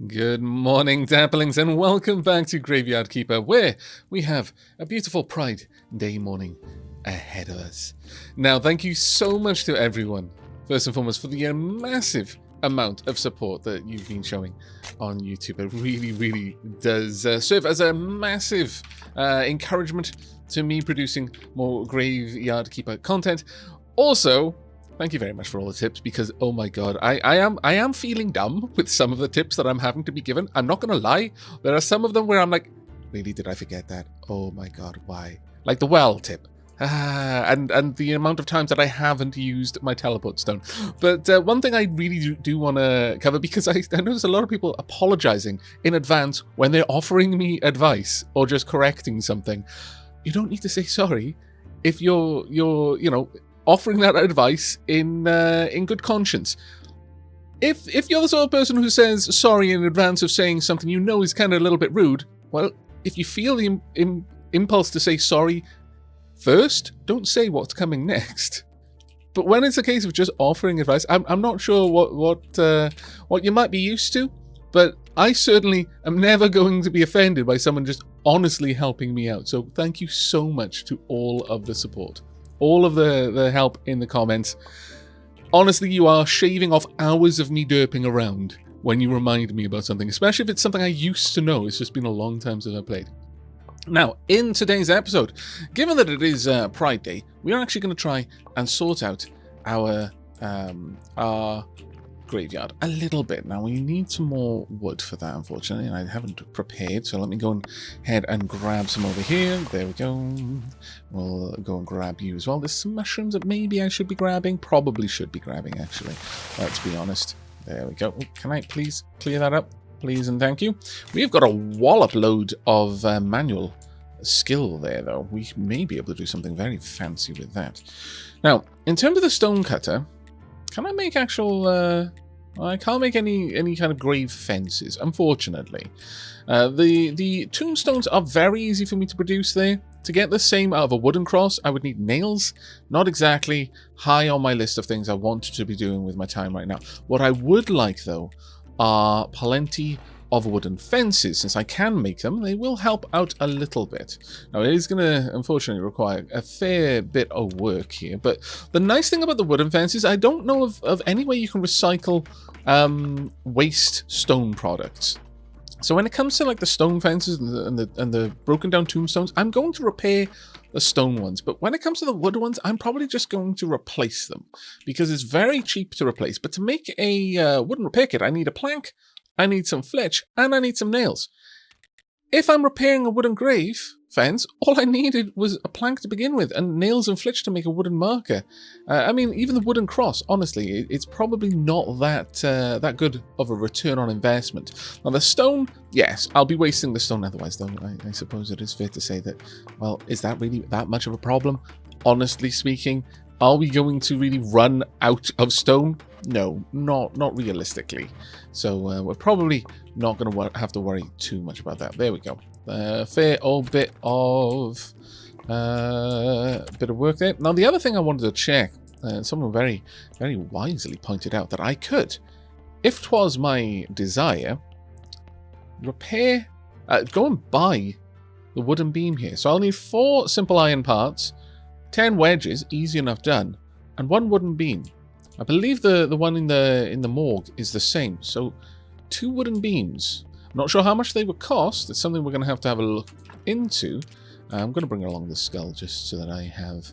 Good morning, Dapplings, and welcome back to Graveyard Keeper, where we have a beautiful Pride Day morning ahead of us. Now, thank you so much to everyone, first and foremost, for the massive amount of support that you've been showing on YouTube. It really does serve as a massive encouragement to me producing more Graveyard Keeper content. Also, thank you very much for all the tips, because oh my god, I am feeling dumb with some of the tips that I'm having to be given. I'm not gonna lie, there are some of them where I'm like, really, did I forget that? Oh my god, why? Like the well tip. And the amount of times that I haven't used my teleport stone. But one thing I really do want to cover, because I notice a lot of people apologizing in advance when they're offering me advice or just correcting something. You don't need to say sorry if you're offering that advice in good conscience. If you're the sort of person who says sorry in advance of saying something you know is kind of a little bit rude, well, if you feel the impulse to say sorry first, don't say what's coming next. But when it's a case of just offering advice, I'm not sure what you might be used to, but I certainly am never going to be offended by someone just honestly helping me out. So thank you so much to all of the support. All of the help in the comments. Honestly, you are shaving off hours of me derping around when you remind me about something, especially if it's something I used to know. It's just been a long time since I played. Now, in today's episode, given that it is Pride Day, we are actually going to try and sort out our graveyard a little bit. Now, we need some more wood for that, unfortunately, and I haven't prepared, so let me go ahead and grab some over here. There we go. We'll go and grab you as well. There's some mushrooms that maybe I should be grabbing. Probably should be grabbing, actually. Let's be honest. There we go. Can I please clear that up? Please and thank you. We've got a wallop load of manual skill there, though. We may be able to do something very fancy with that. Now, in terms of the stone cutter, can I make actual... I can't make any kind of grave fences, unfortunately. The tombstones are very easy for me to produce there. To get the same out of a wooden cross, I would need nails. Not exactly high on my list of things I want to be doing with my time right now. What I would like, though, are plenty of wooden fences. Since I can make them, they will help out a little bit. Now, it is going to, unfortunately, require a fair bit of work here, but the nice thing about the wooden fences, I don't know of any way you can recycle waste stone products. So when it comes to like the stone fences and the broken down tombstones, I'm going to repair the stone ones, but when it comes to the wood ones, I'm probably just going to replace them because it's very cheap to replace. But to make a wooden repair kit, I need a plank, I need some flitch, and I need some nails. If I'm repairing a wooden grave fence, all I needed was a plank to begin with and nails and flitch to make a wooden marker. I mean, even the wooden cross, honestly, it's probably not that good of a return on investment. Now, the stone, yes, I'll be wasting the stone otherwise, though. I suppose it is fair to say that, well, is that really that much of a problem? Honestly speaking, are we going to really run out of stone? No, not realistically. So we're probably not going to have to worry too much about that. There we go. Fair old bit of work there. Now, the other thing I wanted to check, someone very wisely pointed out that I could, if 'twas my desire, repair, go and buy the wooden beam here. So I'll need 4 simple iron parts, 10 wedges, easy enough done, and 1 wooden beam. I believe the one in the morgue is the same. So 2 wooden beams. I'm not sure how much they would cost. It's something we're going to have a look into. I'm going to bring along the skull just so that I have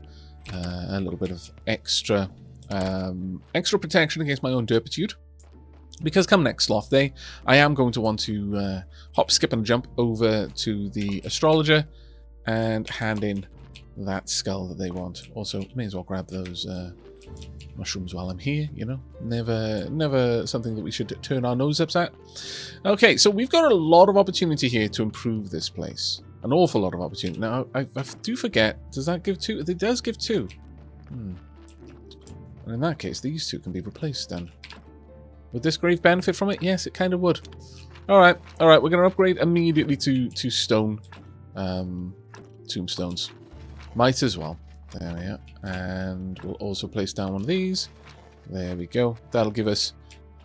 a little bit of extra protection against my own derpitude. Because come next sloth day, I am going to want to hop, skip, and jump over to the astrologer and hand in that skull that they want. Also, may as well grab those mushrooms while I'm here, you know. Never something that we should turn our nose up at. Okay, so we've got a lot of opportunity here to improve this place. An awful lot of opportunity. Now, I do forget, does that give 2? It does give 2. And in that case, these 2 can be replaced then. Would this grave benefit from it? Yes, it kind of would. Alright, we're going to upgrade immediately to stone tombstones. Might as well. There we are. And we'll also place down one of these. There we go. That'll give us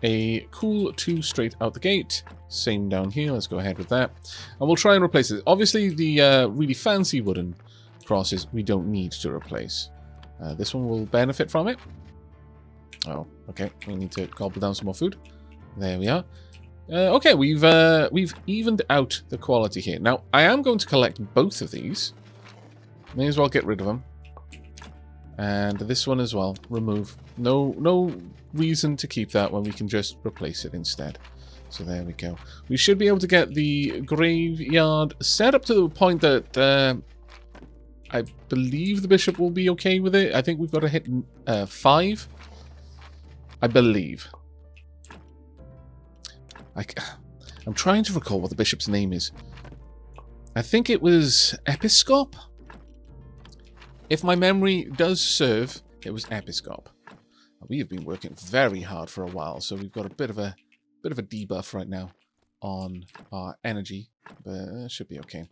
a cool 2 straight out the gate. Same down here. Let's go ahead with that. And we'll try and replace it. Obviously, the really fancy wooden crosses we don't need to replace. This one will benefit from it. Oh, okay. We need to gobble down some more food. There we are. Okay, we've evened out the quality here. Now, I am going to collect both of these. May as well get rid of them. And this one as well. Remove. No reason to keep that when we can just replace it instead. So there we go. We should be able to get the graveyard set up to the point that I believe the bishop will be okay with it. I think we've got to hit 5. I believe. I'm trying to recall what the bishop's name is. I think it was Episcop. If my memory does serve, it was Episcop. We have been working very hard for a while, so we've got a bit of a debuff right now on our energy, but it should be okay.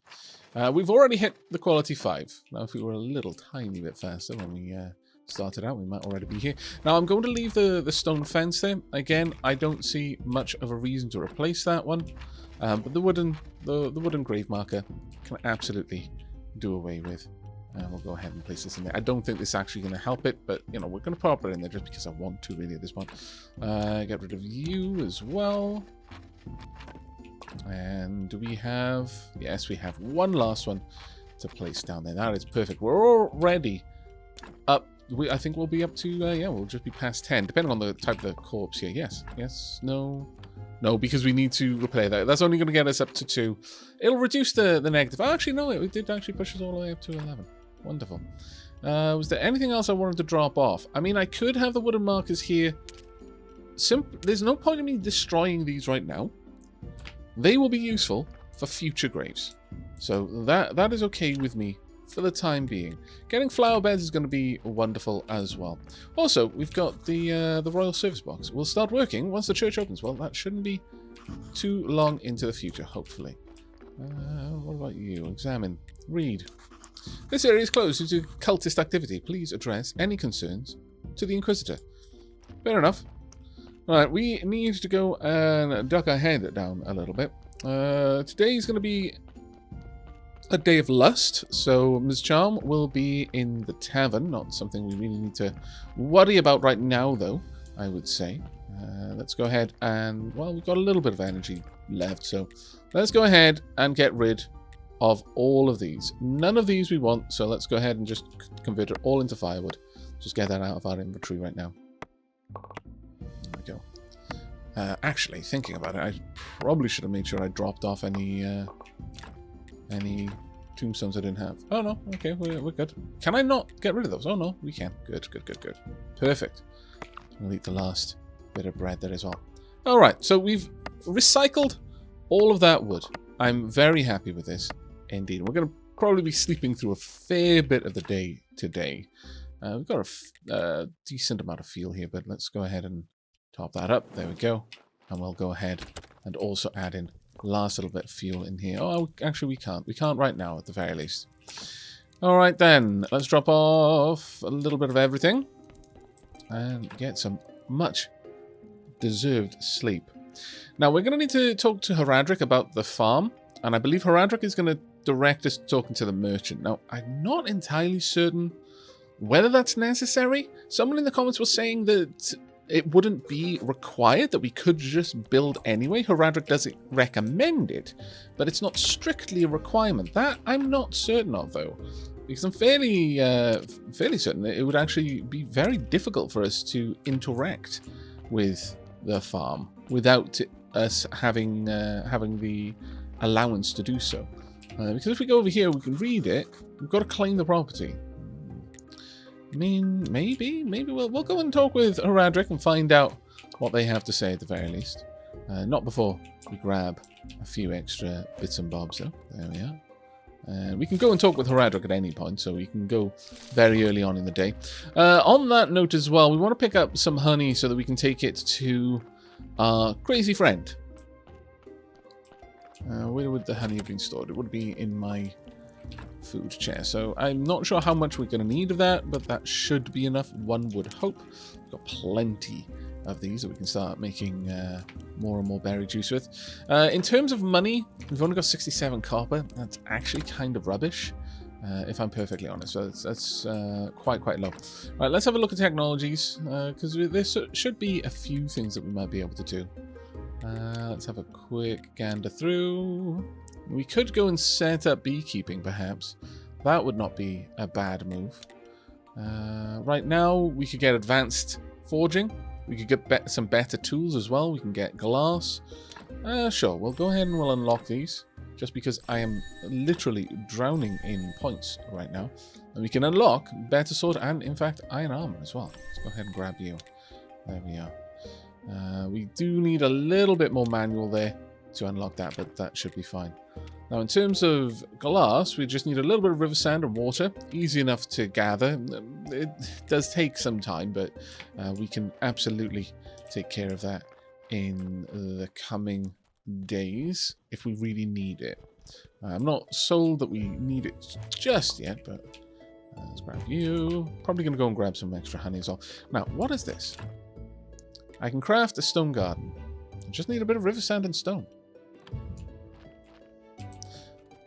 We've already hit the quality 5. Now, if we were a little tiny bit faster when we started out, we might already be here. Now, I'm going to leave the stone fence there. Again, I don't see much of a reason to replace that one, but the wooden grave marker can absolutely do away with. We'll go ahead and place this in there. I don't think this is actually going to help it, but, you know, we're going to pop it in there just because I want to, really, at this point. Get rid of you as well. And do we have... Yes, we have one last one to place down there. That is perfect. We're already up... I think we'll be up to... yeah, we'll just be past 10, depending on the type of the corpse here. Yes, yes, no... No, because we need to replay that. That's only going to get us up to 2. It'll reduce the negative. Oh, actually, no, it did actually push us all the way up to 11. Wonderful. Was there anything else I wanted to drop off? I mean, I could have the wooden markers here. There's no point in me destroying these right now. They will be useful for future graves. So that is okay with me for the time being. Getting flower beds is going to be wonderful as well. Also, we've got the Royal Service Box. We'll start working once the church opens. Well, that shouldn't be too long into the future, hopefully. What about you? Examine. Read. This area is closed due to cultist activity. Please address any concerns to the Inquisitor. Fair enough. Alright, we need to go and duck our head down a little bit. Today is going to be a day of lust, so Ms. Charm will be in the tavern. Not something we really need to worry about right now, though, I would say. Let's go ahead and... Well, we've got a little bit of energy left, so let's go ahead and get rid of all of these. None of these we want, so let's go ahead and just convert it all into firewood. Just get that out of our inventory right now. There we go. Actually, thinking about it, I probably should have made sure I dropped off any tombstones I didn't have. Oh no, okay, we're good. Can I not get rid of those? Oh no, we can. Good. Perfect. We'll eat the last bit of bread there as well. Alright, so we've recycled all of that wood. I'm very happy with this. Indeed. We're going to probably be sleeping through a fair bit of the day today. We've got a decent amount of fuel here, but let's go ahead and top that up. There we go. And we'll go ahead and also add in last little bit of fuel in here. Oh, actually we can't. We can't right now at the very least. Alright then. Let's drop off a little bit of everything. And get some much deserved sleep. Now, we're going to need to talk to Heradric about the farm, and I believe Heradric is going to direct us talking to the merchant. Now, I'm not entirely certain whether that's necessary. Someone in the comments was saying that it wouldn't be required, that we could just build anyway. Heradric doesn't recommend it, but it's not strictly a requirement. That I'm not certain of, though, because I'm fairly certain that it would actually be very difficult for us to interact with the farm without us having the allowance to do so. Because if we go over here, we can read it. We've got to claim the property. I mean, maybe we'll go and talk with Heradric and find out what they have to say at the very least. Not before we grab a few extra bits and bobs, though. There we are. We can go and talk with Heradric at any point, so we can go very early on in the day. On that note as well, we want to pick up some honey so that we can take it to our crazy friend. Where would the honey have been stored? It would be in my food chair. So I'm not sure how much we're going to need of that, but that should be enough, one would hope. We've got plenty of these that we can start making more and more berry juice with. In terms of money, we've only got 67 copper. That's actually kind of rubbish, if I'm perfectly honest. So that's quite low. Right, let's have a look at technologies, because there should be a few things that we might be able to do. Let's have a quick gander through. We could go and set up beekeeping, perhaps. That would not be a bad move. Right now, we could get advanced forging. We could get some better tools as well. We can get glass. Sure, we'll go ahead and we'll unlock these. Just because I am literally drowning in points right now. And we can unlock better sword and, in fact, iron armor as well. Let's go ahead and grab you. There we are. We do need a little bit more manual there to unlock that, but that should be fine. Now, in terms of glass, we just need a little bit of river sand and water. Easy enough to gather. It does take some time, but we can absolutely take care of that in the coming days if we really need it. I'm not sold that we need it just yet, but let's grab you. Probably going to go and grab some extra honey as well. Now, what is this? I can craft a stone garden. I just need a bit of river sand and stone.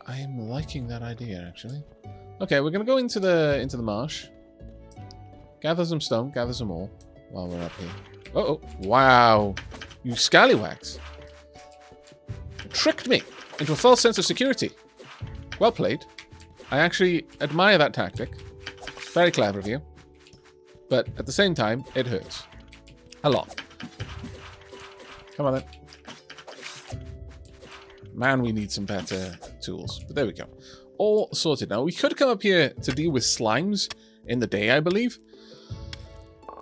I am liking that idea, actually. Okay, we're going to go into the marsh. Gather some stone, gather some more while we're up here. Uh-oh, wow. You scallywags. Tricked me into a false sense of security. Well played. I actually admire that tactic. Very clever of you. But at the same time, it hurts. A lot. Come on then. Man, we need some better tools. But there we go. All sorted now. We could come up here to deal with slimes in the day, I believe.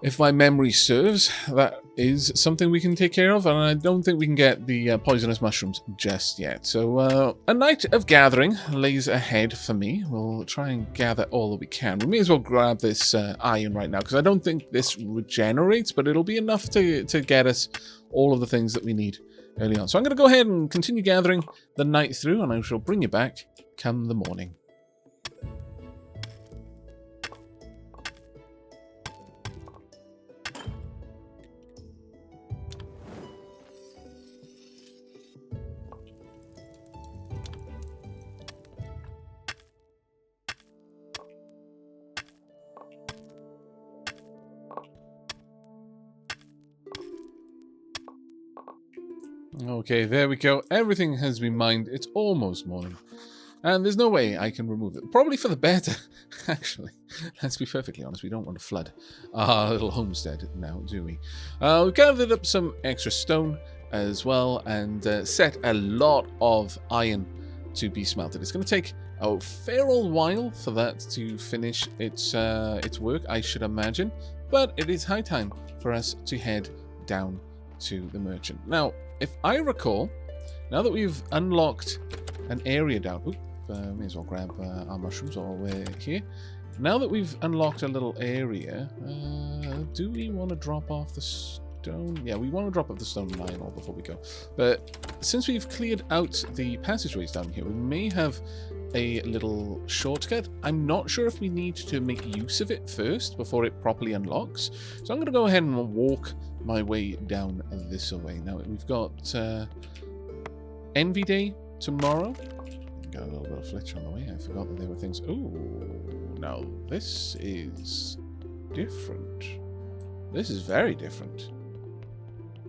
If my memory serves, that is something we can take care of. And I don't think we can get the poisonous mushrooms just yet. So a night of gathering lays ahead for me. We'll try and gather all that we can. We may as well grab this iron right now, because I don't think this regenerates, but it'll be enough to get us all of the things that we need early on. So I'm going to go ahead and continue gathering the night through, and I shall bring you back come the morning. Okay, there we go. Everything has been mined. It's almost morning. And there's no way I can remove it. Probably for the better, actually. Let's be perfectly honest. We don't want to flood our little homestead now, do we? We gathered up some extra stone as well and set a lot of iron to be smelted. It's going to take a fair old while for that to finish its work, I should imagine. But it is high time for us to head down to the merchant. Now, if I recall, now that we've unlocked an area down... Oop, may as well grab our mushrooms while we're here. Now that we've unlocked a little area, do we want to drop off the stone? Yeah, we want to drop off the stone and iron ore before we go. But since we've cleared out the passageways down here, we may have a little shortcut. I'm not sure if we need to make use of it first before it properly unlocks. So I'm going to go ahead and walk my way down this way. Now, we've got Envy Day tomorrow. Got a little bit of flitch on the way. I forgot that there were things. Ooh, now this is different. This is very different.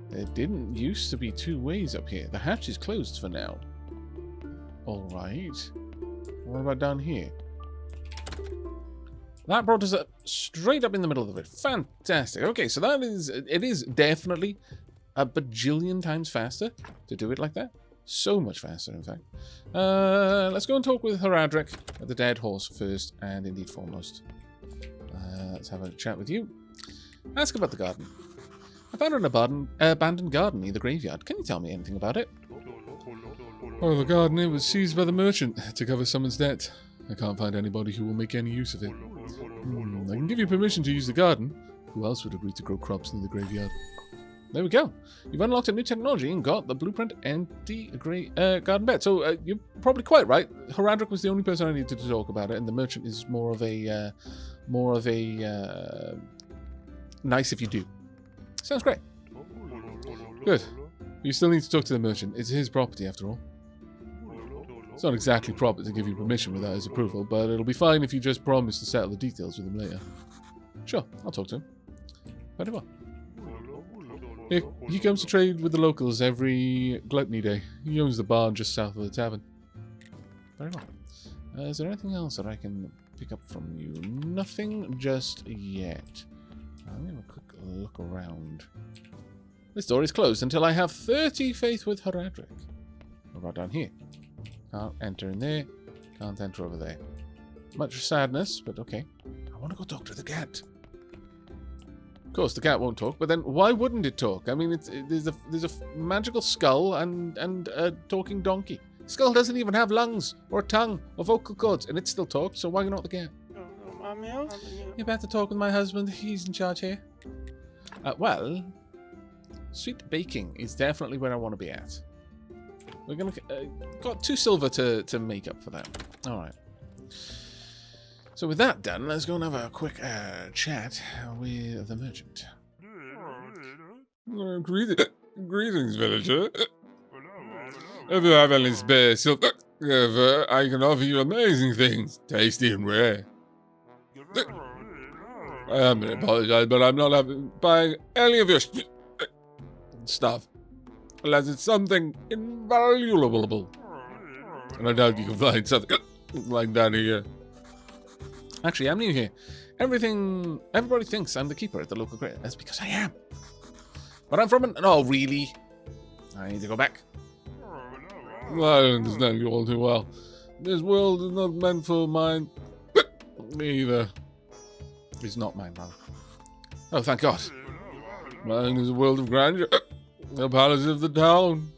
There didn't used to be two ways up here. The hatch is closed for now. Alright. What about down here? That brought us up straight up in the middle of it. Fantastic. Okay, so that is... It is definitely a bajillion times faster to do it like that. So much faster, in fact. Let's go and talk with Horadric at the Dead Horse first, and indeed foremost. Let's have a chat with you. Ask about the garden. I found an abandoned garden near the graveyard. Can you tell me anything about it? Oh, the garden, it was seized by the merchant to cover someone's debt. I can't find anybody who will make any use of it. I can give you permission to use the garden. Who else would agree to grow crops near the graveyard? There we go. You've unlocked a new technology and got the blueprint and the garden bed. So you're probably quite right. Horadric was the only person I needed to talk about it, and the merchant is more of a nice if you do. Sounds great. Good. You still need to talk to the merchant. It's his property, after all. It's not exactly proper to give you permission without his approval, but it'll be fine if you just promise to settle the details with him later. Sure, I'll talk to him. Very well. He comes to trade with the locals every Gluttony Day. He owns the barn just south of the tavern. Very well. Is there anything else that I can pick up from you? Nothing just yet. Let me have a quick look around. This door is closed until I have 30 faith with Horadric. What about down here? Can't enter in there. Can't enter over there. Much sadness, but okay. I want to go talk to the cat. Of course, the cat won't talk, but then why wouldn't it talk? I mean, there's a magical skull and a talking donkey. Skull doesn't even have lungs or a tongue or vocal cords, and it still talks, so why not the cat? You better talk with my husband. He's in charge here. Well, sweet baking is definitely where I want to be at. We're gonna got 2 silver to make up for that. All right. So with that done, let's go and have a quick chat with the merchant. Greetings, villager. If you have any spare silver, I can offer you amazing things, tasty and rare. I am going to apologize, but I'm not buying any of your stuff, unless it's something invaluable. And I doubt you can find something like that here. Actually, I'm new here. Everybody thinks I'm the keeper at the local grid. That's because I am. But I'm from an... Oh, really? I need to go back. Well, I understand you all too well. This world is not meant for mine. Either. It's not mine, rather. Oh, thank God. Mine is a world of grandeur. The palace of the town.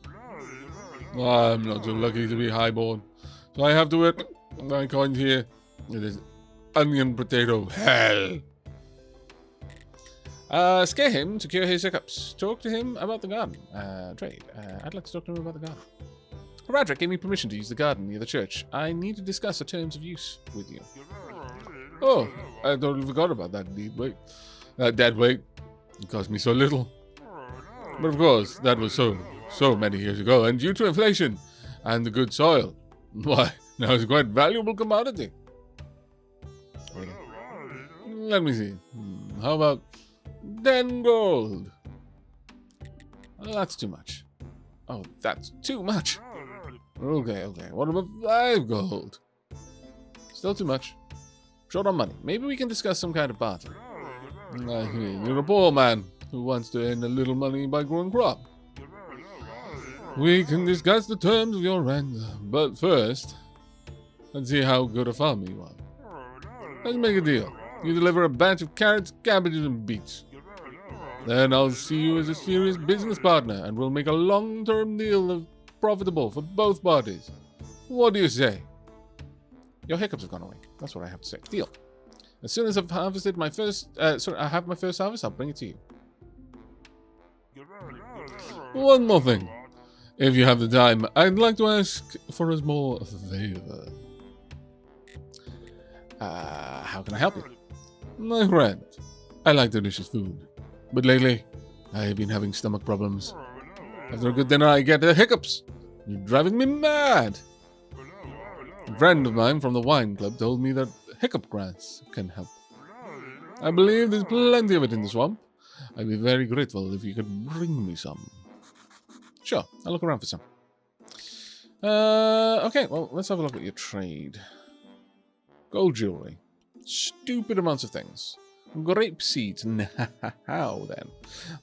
I'm not so lucky to be highborn. So I have to wear my coins here. It is onion potato hell. Scare him to cure his hiccups. Talk to him about the garden. Trade. I'd like to talk to him about the garden. Horadric gave me permission to use the garden near the church. I need to discuss the terms of use with you. Oh, I totally forgot about that indeed. Wait. That dead weight. It cost me so little. But of course, that was so many years ago, and due to inflation and the good soil, why, now it's a quite valuable commodity. Let me see. How about 10 gold? Oh, that's too much. Oh, that's too much. Okay. What about 5 gold? Still too much. Short on money. Maybe we can discuss some kind of barter. You're a poor man who wants to earn a little money by growing crop. We can discuss the terms of your rent, but first, let's see how good a farmer you are. Let's make a deal. You deliver a batch of carrots, cabbages, and beets. Then I'll see you as a serious business partner, and we'll make a long-term deal of profitable for both parties. What do you say? Your hiccups have gone away. That's what I have to say. Deal. As soon as I've harvested my first... I have my first harvest, I'll bring it to you. One more thing. If you have the time, I'd like to ask for a small favor. How can I help you? My friend, I like delicious food. But lately, I've been having stomach problems. After a good dinner, I get the hiccups. You're driving me mad. A friend of mine from the wine club told me that hiccup grass can help. I believe there's plenty of it in the swamp. I'd be very grateful if you could bring me some. Sure, I'll look around for some. Okay, well, let's have a look at your trade. Gold jewelry. Stupid amounts of things. Grape seeds. Now then.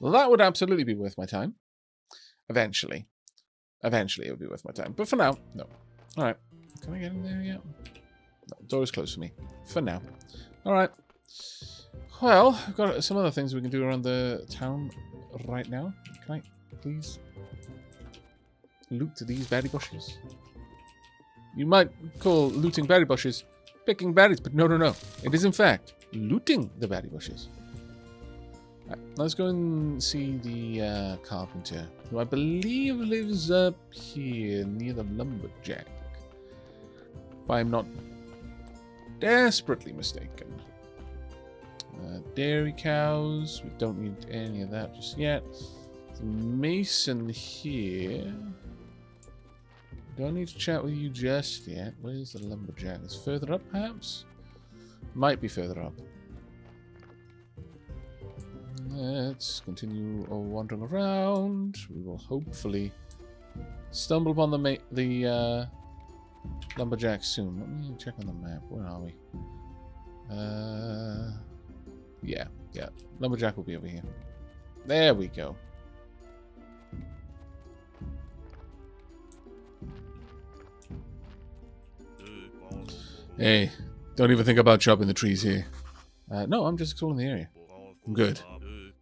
Well, that would absolutely be worth my time. Eventually. Eventually it would be worth my time. But for now, no. Alright. Can I get in there yet? No, the door is closed for me. For now. Alright. Well, I've got some other things we can do around the town right now. Can I please loot these berry bushes? You might call looting berry bushes picking berries, but no. It is in fact looting the berry bushes. Right, let's go and see the carpenter, who I believe lives up here near the Lumberjack. If I'm not desperately mistaken. Dairy cows. We don't need any of that just yet. Mason here. Don't need to chat with you just yet. Where's the lumberjack? It's further up, perhaps? Might be further up. Let's continue wandering around. We will hopefully stumble upon the lumberjack soon. Let me check on the map. Where are we? Yeah. Lumberjack will be over here. There we go. Hey, don't even think about chopping the trees here. No, I'm just exploring the area. Good.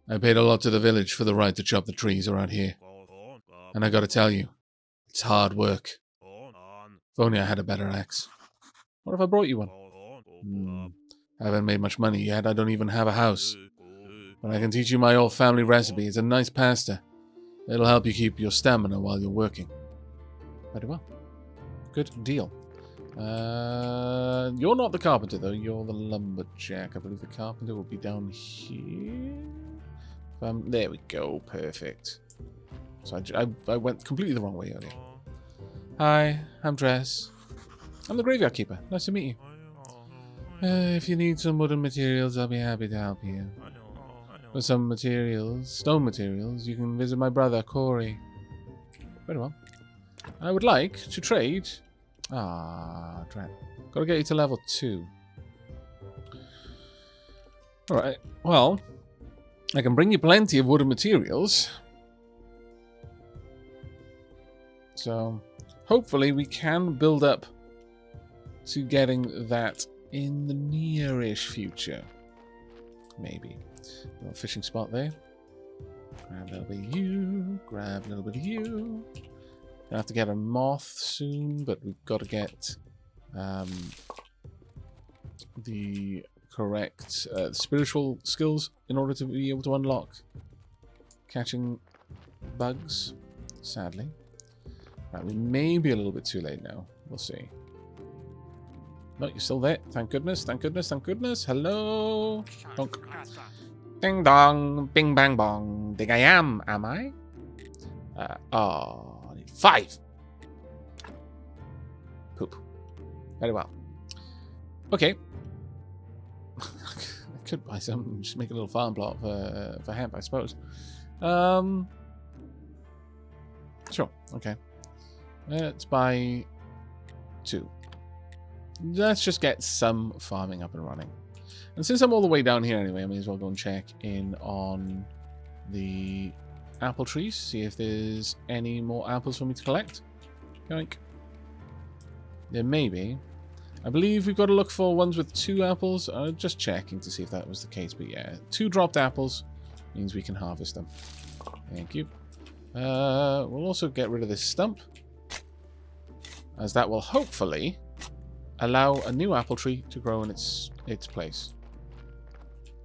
I paid a lot to the village for the right to chop the trees around here. And I gotta tell you, it's hard work. If only I had a better axe. What if I brought you one? I haven't made much money yet. I don't even have a house. But I can teach you my old family recipe. It's a nice pasta. It'll help you keep your stamina while you're working. Very well. Good deal. You're not the carpenter, though. You're the lumberjack. I believe the carpenter will be down here. There we go. Perfect. So I went completely the wrong way earlier. Hi, I'm Dress. I'm the graveyard keeper. Nice to meet you. If you need some wooden materials, I'll be happy to help you. For some materials, stone materials, you can visit my brother, Corey. Very well. I would like to trade... Ah, drat. Gotta get you to level 2. Alright, well, I can bring you plenty of wooden materials. So, hopefully we can build up to getting that in the near-ish future. Maybe. A little fishing spot there. Grab a little bit of you. Grab a little bit of you. Gonna have to get a moth soon, but we've got to get the correct spiritual skills in order to be able to unlock catching bugs, sadly. Right, we may be a little bit too late now. We'll see. No, you're still there. Thank goodness, thank goodness, thank goodness. Hello? Donk. Ding dong, bing bang bong. Think I am I? I need 5. Poop. Very well. Okay. I could buy some, just make a little farm plot for hemp, I suppose. Sure, okay. Let's buy 2. Let's just get some farming up and running. And since I'm all the way down here anyway, I may as well go and check in on the apple trees, see if there's any more apples for me to collect. Yoink. There may be. I believe we've got to look for ones with 2 apples. Just checking to see if that was the case, but yeah, 2 dropped apples means we can harvest them. Thank you. We'll also get rid of this stump, as that will hopefully allow a new apple tree to grow in its place.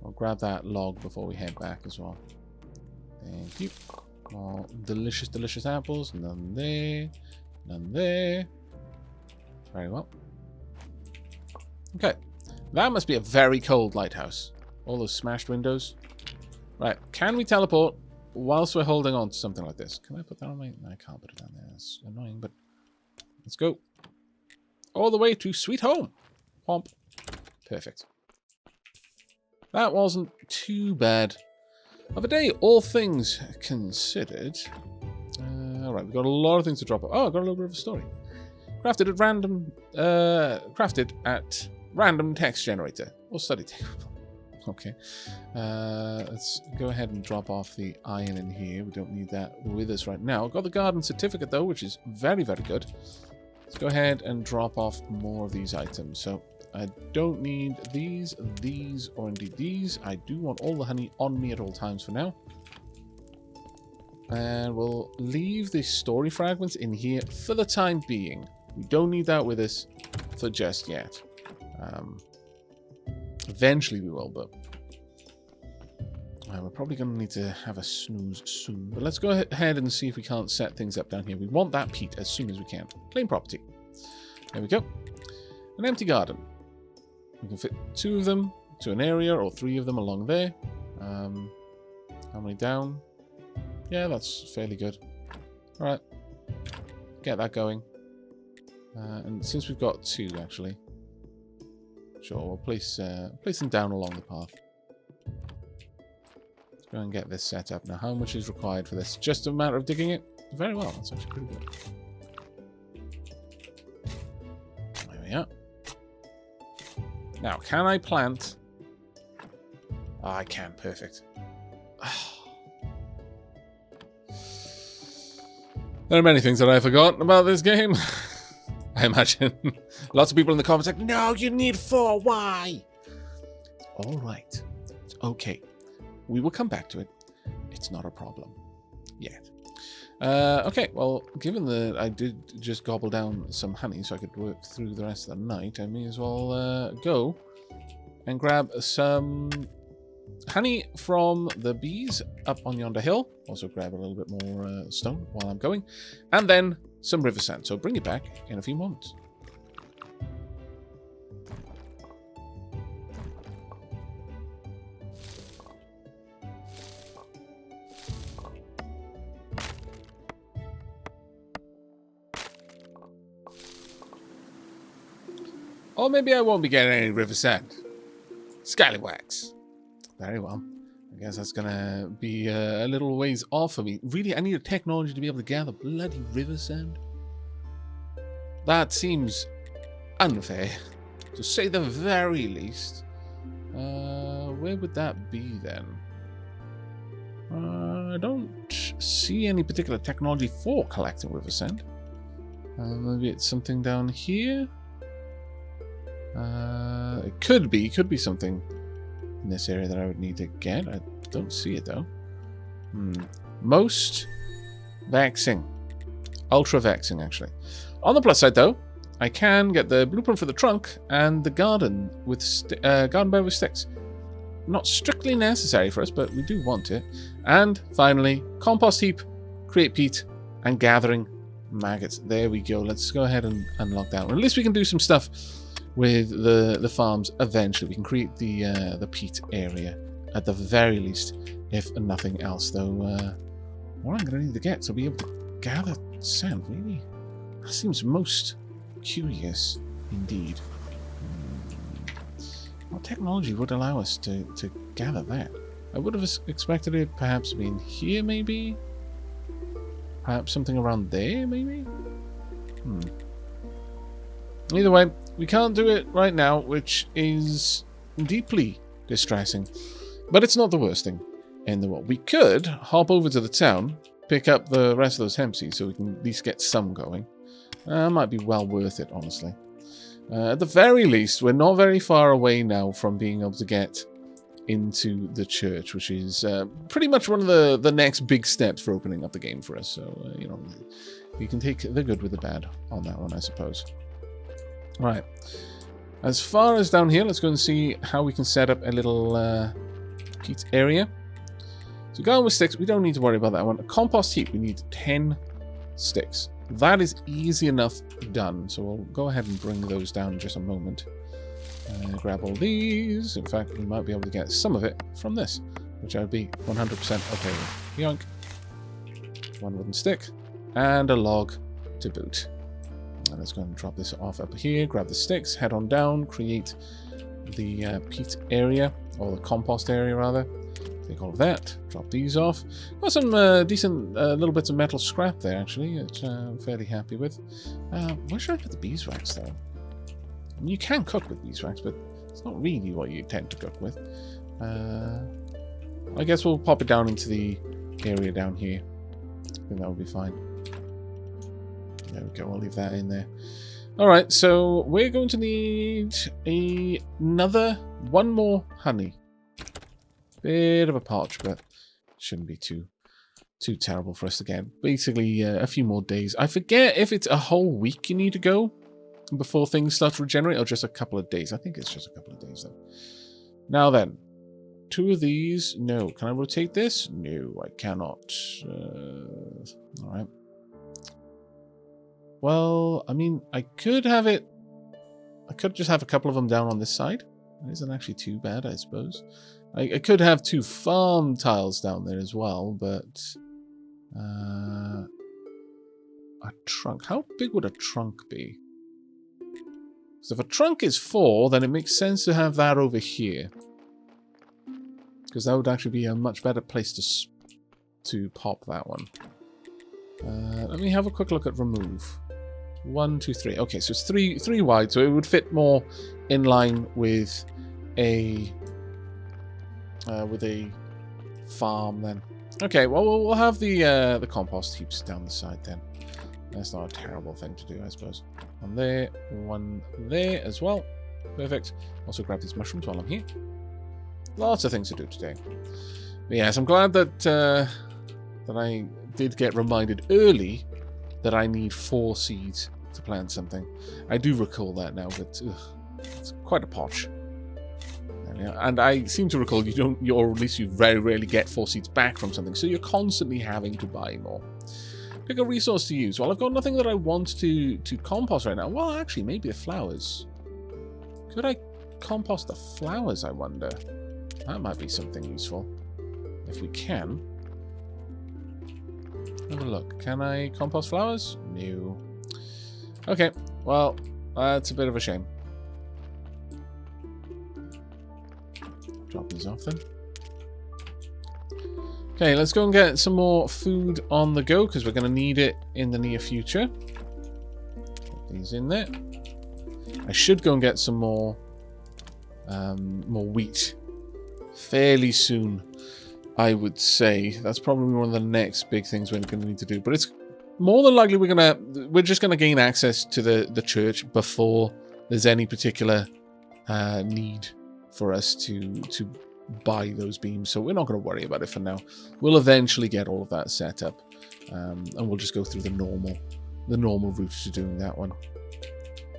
I'll grab that log before we head back as well. Thank you. More delicious, delicious apples. None there. None there. Very well. Okay. That must be a very cold lighthouse. All those smashed windows. Right. Can we teleport whilst we're holding on to something like this? Can I put that on my... No, I can't put it down there. That's annoying, but... Let's go. All the way to sweet home. Pomp. Perfect. That wasn't too bad of a day, all things considered. Alright, we've got a lot of things to drop off. Oh, I've got a little bit of a story. Crafted at random text generator. Or study table. Okay. Let's go ahead and drop off the iron in here. We don't need that with us right now. Got the garden certificate though, which is very, very good. Let's go ahead and drop off more of these items. So I don't need these, or indeed these. I do want all the honey on me at all times for now. And we'll leave the story fragments in here for the time being. We don't need that with us for just yet. Eventually we will, but we're probably going to need to have a snooze soon. But let's go ahead and see if we can't set things up down here. We want that peat as soon as we can. Claim property. There we go. An empty garden. We can fit 2 of them to an area, or 3 of them along there. How many down? Yeah, that's fairly good. Alright. Get that going. And since we've got 2, actually. Sure, we'll place them down along the path. Let's go and get this set up. Now, how much is required for this? Just a matter of digging it? Very well. That's actually pretty good. There we are. Now, can I plant? Oh, I can. Perfect. There are many things that I forgot about this game. I imagine lots of people in the comments like, no, you need 4. Why? All right. It's okay. We will come back to it. It's not a problem yet. Okay, well, given that I did just gobble down some honey so I could work through the rest of the night, I may as well go and grab some honey from the bees up on yonder hill. Also grab a little bit more stone while I'm going. And then some river sand. So bring it back in a few moments. Or maybe I won't be getting any river sand. Scallywags. Very well. I guess that's gonna be a little ways off for me. Really, I need a technology to be able to gather bloody river sand. That seems unfair, to say the very least. Where would that be then? I don't see any particular technology for collecting river sand. Maybe it's something down here. It could be something in this area that I would need to get. I don't see it though. Most vexing. Ultra vexing, actually. On the plus side though, I can get the blueprint for the trunk and the garden with garden bed with sticks. Not strictly necessary for us, but we do want it. And finally, compost heap, create peat, and gathering maggots. There we go. Let's go ahead and unlock that one. At least we can do some stuff with the farms eventually. We can create the peat area at the very least, if nothing else. Though, what I'm going to need to get to be able to gather sand, really? That seems most curious indeed. What technology would allow us to gather that? I would have expected it perhaps being here, maybe? Perhaps something around there, maybe? Either way, we can't do it right now, which is deeply distressing. But it's not the worst thing in the world. We could hop over to the town, pick up the rest of those hemp seeds so we can at least get some going. Might be well worth it, honestly. At the very least, we're not very far away now from being able to get into the church, which is pretty much one of the next big steps for opening up the game for us. So, you know, you can take the good with the bad on that one, I suppose. Right. As far as down here, let's go and see how we can set up a little peat area. So going with sticks, we don't need to worry about that one. A compost heap, we need 10 sticks. That is easy enough done. So we'll go ahead and bring those down in just a moment. Grab all these. In fact, we might be able to get some of it from this, which I would be 100% okay with. Yoink. One wooden stick. And a log to boot. And let's go and drop this off up here. Grab the sticks. Head on down. Create the peat area. Or the compost area, rather. Take all of that. Drop these off. Got some decent little bits of metal scrap there, actually, which I'm fairly happy with. Where should I put the beeswax, though? I mean, you can cook with beeswax, but it's not really what you tend to cook with. I guess we'll pop it down into the area down here. I think that will be fine. There we go. I'll leave that in there. Alright, so we're going to need one more honey. Bit of a parch, but shouldn't be too terrible for us to get. Basically, a few more days. I forget if it's a whole week you need to go before things start to regenerate, or just a couple of days. I think it's just a couple of days, though. Now then, 2 of these. No. Can I rotate this? No, I cannot. Alright. Well, I mean, I could have it... I could just have a couple of them down on this side. It isn't actually too bad, I suppose. I could have 2 farm tiles down there as well, but A trunk. How big would a trunk be? So if a trunk is 4, then it makes sense to have that over here. Because that would actually be a much better place to pop that one. Let me have a quick look at remove. 1, 2, 3. Okay, so it's three wide, so it would fit more in line with a farm then. Okay, well we'll have the compost heaps down the side then. That's not a terrible thing to do, I suppose. One there as well. Perfect. Also grab these mushrooms while I'm here. Lots of things to do today. But yes, I'm glad that that I did get reminded early that I need 4 seeds to plant something. I do recall that now, but it's quite a potch. And I seem to recall or at least you very rarely get 4 seeds back from something, so you're constantly having to buy more. Pick a resource to use. Well, I've got nothing that I want to compost right now. Well, actually, maybe the flowers. Could I compost the flowers, I wonder? That might be something useful. If we can. Have a look. Can I compost flowers? No. Okay, well, that's a bit of a shame. Drop these off then. Okay, let's go and get some more food on the go, because we're going to need it in the near future. Put these in there. I should go and get some more wheat fairly soon, I would say. That's probably one of the next big things we're going to need to do. But it's more than likely we're just going to gain access to the church before there's any particular need for us to buy those beams, so we're not going to worry about it for now. We'll eventually get all of that set up, and we'll just go through the normal route to doing that one.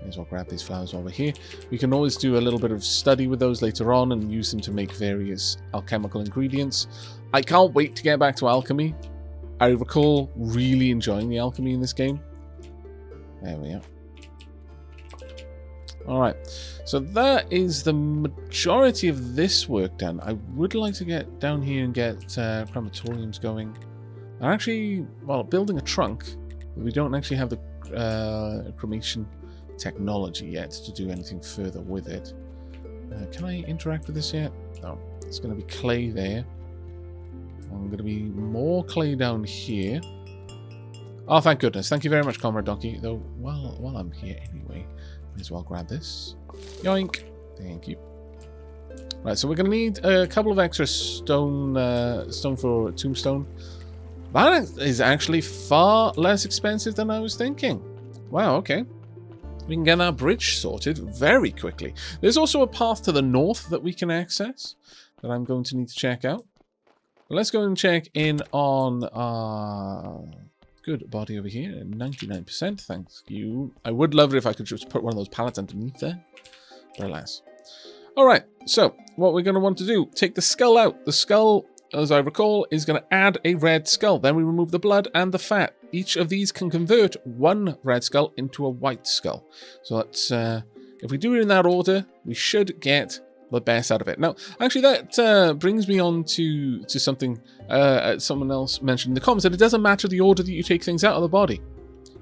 May as well grab these flowers while we're here. We can always do a little bit of study with those later on and use them to make various alchemical ingredients. I can't wait to get back to alchemy. I recall really enjoying the alchemy in this game. There we are. Alright, so that is the majority of this work done. I would like to get down here and get crematoriums going. I'm actually, well, building a trunk. We don't actually have the cremation technology yet to do anything further with it. Can I interact with this yet? No. It's going to be clay there. I'm going to be more clay down here. Oh, thank goodness. Thank you very much, Comrade Donkey. Though, while I'm here anyway, may as well grab this. Yoink. Thank you. Right, so we're going to need a couple of extra stone for tombstone. That is actually far less expensive than I was thinking. Wow, okay. We can get our bridge sorted very quickly. There's also a path to the north that we can access that I'm going to need to check out. But let's go and check in on our good body over here. 99%, thank you. I would love it if I could just put one of those pallets underneath there. But alas. Alright, so what we're going to want to do, take the skull out. The skull, as I recall, is going to add a red skull. Then we remove the blood and the fat. Each of these can convert one red skull into a white skull. So that's, if we do it in that order, we should get the best out of it. Now, actually, that brings me on to something someone else mentioned in the comments, that it doesn't matter the order that you take things out of the body.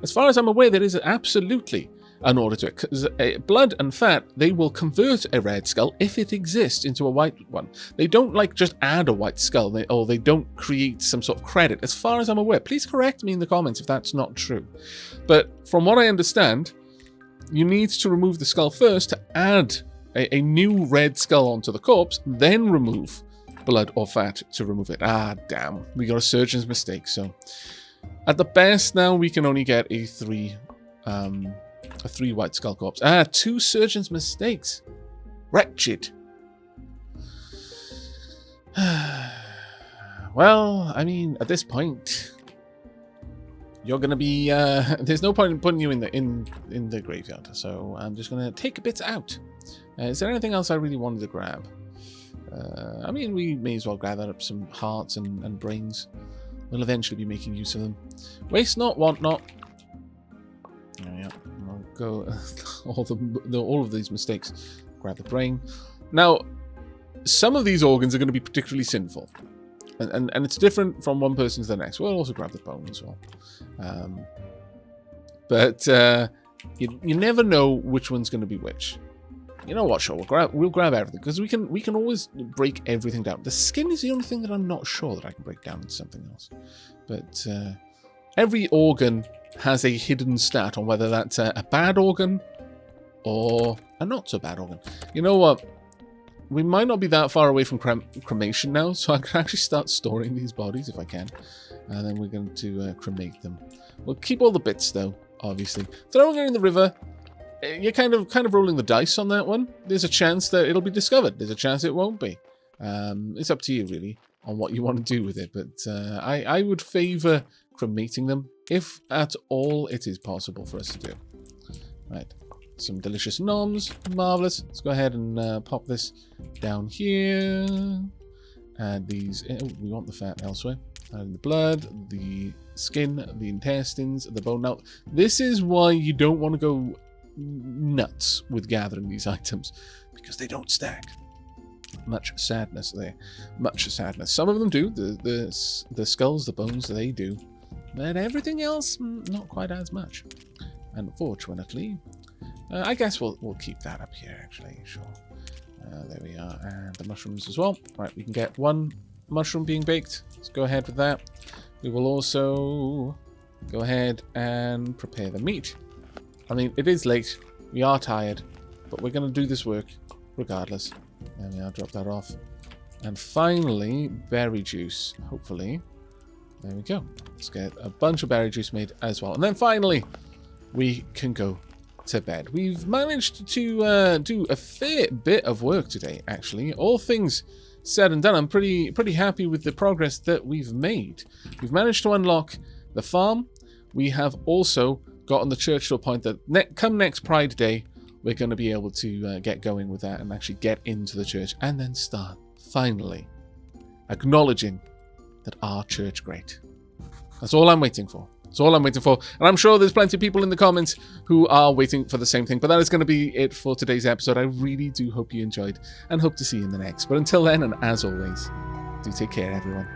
As far as I'm aware, there is absolutely an order to it. Because blood and fat, they will convert a red skull if it exists into a white one. They don't like just add a white skull, or they don't create some sort of credit. As far as I'm aware, please correct me in the comments if that's not true. But from what I understand, you need to remove the skull first to add a new red skull onto the corpse, then remove blood or fat to remove it. Ah, damn. We got a surgeon's mistake. So at the best now, we can only get a three white skull corpse. Ah, 2 surgeon's mistakes. Wretched. Well, I mean, at this point, you're going to be... there's no point in putting you in the graveyard, so I'm just going to take bits out. Is there anything else I really wanted to grab? I mean, we may as well gather up some hearts and brains. We'll eventually be making use of them. Waste not, want not. Oh, yeah, I'll go all of these mistakes. Grab the brain. Now, some of these organs are going to be particularly sinful. And it's different from one person to the next. We'll also grab the bone as well. But you never know which one's going to be which. You know what? Sure, we'll grab everything because we can always break everything down. The skin is the only thing that I'm not sure that I can break down into something else. But every organ has a hidden stat on whether that's a bad organ or a not so bad organ. You know what? We might not be that far away from cremation now, so I can actually start storing these bodies if I can. And then we're going to cremate them. We'll keep all the bits though, obviously. Throwing it in the river, you're kind of rolling the dice on that one. There's a chance that it'll be discovered. There's a chance it won't be. It's up to you really on what you want to do with it. But I would favour cremating them if at all it is possible for us to do. Right. Some delicious noms. Marvellous. Let's go ahead and pop this down here. Add these. Oh, we want the fat elsewhere. Add the blood, the skin, the intestines, the bone. Now, this is why you don't want to go nuts with gathering these items, because they don't stack. Much sadness there. Much sadness. Some of them do. The skulls, the bones, they do. But everything else, not quite as much. Unfortunately. I guess we'll keep that up here, actually. Sure. There we are. And the mushrooms as well. Right, we can get one mushroom being baked. Let's go ahead with that. We will also go ahead and prepare the meat. I mean, it is late. We are tired. But we're going to do this work regardless. There we are. Drop that off. And finally, berry juice. Hopefully. There we go. Let's get a bunch of berry juice made as well. And then finally, we can go to bed. We've managed to do a fair bit of work today, actually. All things said and done, I'm pretty happy with the progress that we've made. We've managed to unlock the farm. We have also gotten the church to a point that come next Pride Day, we're going to be able to get going with that and actually get into the church and then start, finally, acknowledging that our church great. That's all I'm waiting for. That's all I'm waiting for. And I'm sure there's plenty of people in the comments who are waiting for the same thing. But that is going to be it for today's episode. I really do hope you enjoyed and hope to see you in the next. But until then, and as always, do take care, everyone.